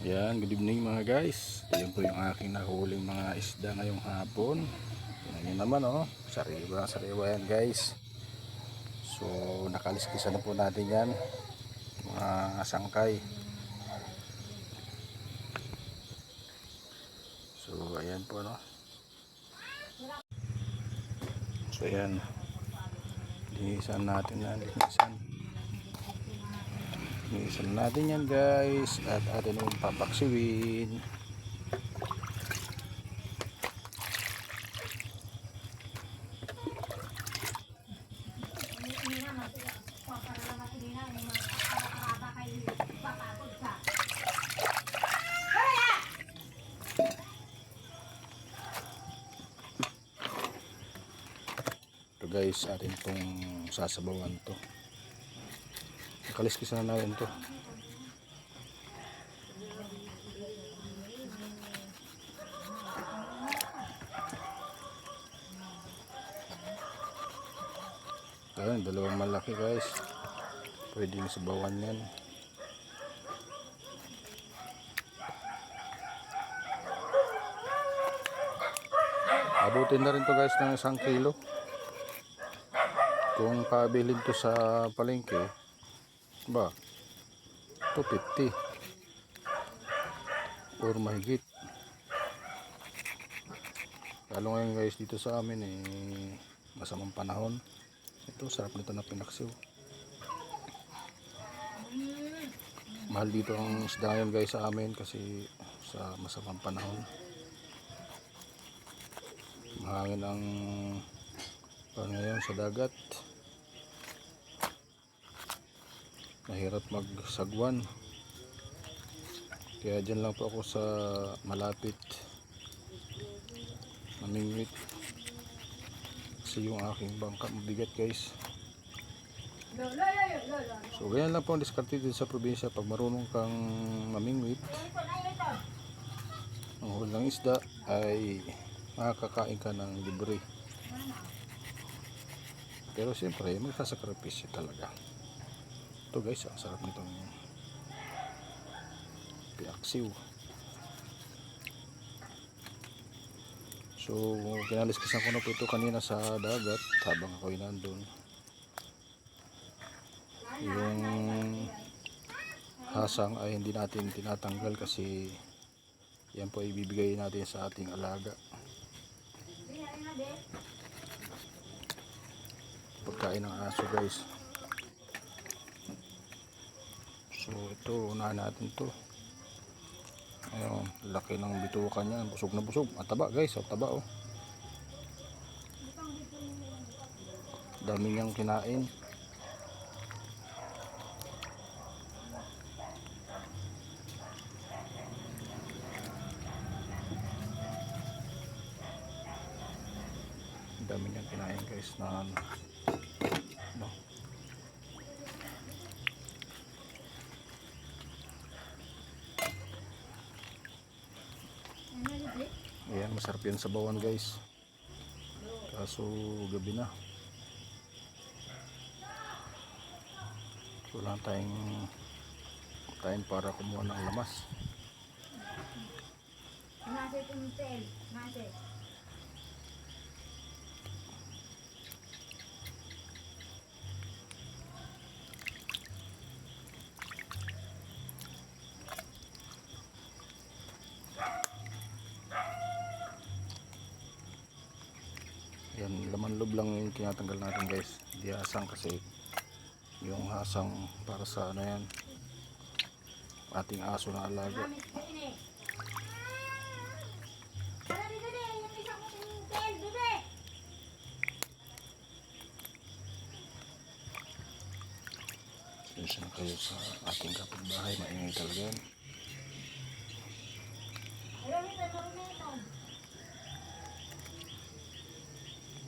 Yan, good evening mga guys. Yan po yung aking nahuling mga isda ngayong hapon. Yan naman oh, sariwa yan guys. So nakaliskisa na po natin yan, mga sangkay. So ayan po no. So ayan, linisan natin yan, linisan natin yan guys. At atin yung papaksiwin. Ito guys, atin itong sasabawan to. Nakaliskisa na natin to. Ayan, dalawang malaki guys. Pwede yung sabawan yan. Abutin na rin to guys ng 1 kilo. Kung pabilin to sa palengke, ba, 250 or mahigit. Lalo ngayon guys dito sa amin masamang panahon. Ito, sarap nito na pinaksiw. Mahal dito ang isda ngayon guys sa amin kasi sa masamang panahon. Mahangin ang ngayon sa dagat. Mahirap magsagwan. Kaya dyan lang po ako sa malapit namingwit. Kasi yung aking bangka mabigat guys. So ganyan lang po ang diskarte dito sa probinsya. Pag marunong kang mamingwit, ang huli ng isda ay makakakain ka ng libre. Pero siyempre magsasakripisyo talaga. Ito guys, ang sarap nitong piaksiw. So kinaliskisan ko na po ito kanina sa dagat habang ako'y nandun. Yung hasang ay hindi natin tinatanggal kasi yan po ibibigay natin sa ating alaga. Pagkain ng aso guys. So ito, unahan natin to. Ayun, laki ng bitukan niya, busog na busog. Mataba guys, taba oh. Dami niyang kinain. Dami niyang kinain guys na no. Ayan, masarap yan sa bawan guys. Kaso gabi na. Wala tayong time para kumuha ng lamas. Yan, laman loob lang yung tinatanggal natin guys. Hindi hasang kasi yung hasang para sa ano yan, ating aso na alaga. Sensya na kayo sa ating kapitbahay, maingay talaga yan.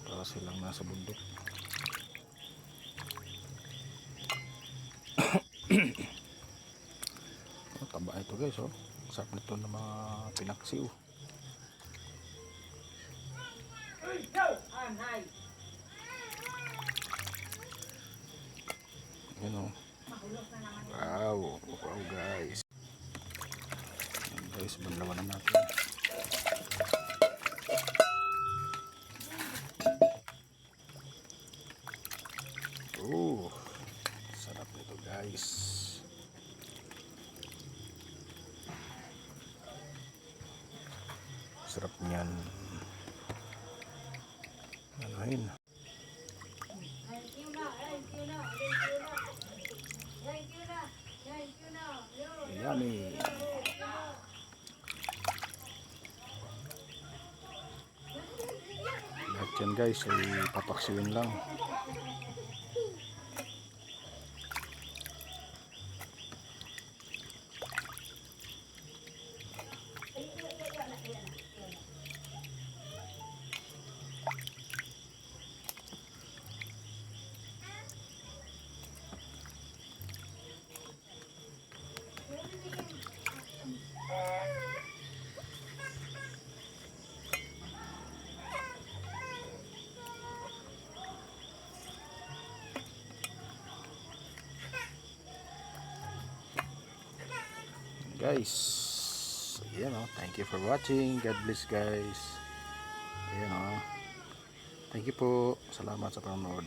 Para silang nasa bundok. Taba ito guys oh. Sarap nito ng mga pinaksiw. Yan oh. Wow, wow guys. Guys, banlawan na natin. Sarap nito guys. Sarap niyan. Anuhin. Yummy. Lahat yan guys ay papaksiwin lang. Guys, ayan o, thank you for watching. God bless guys. Ayan o, thank you po, salamat sa panonood.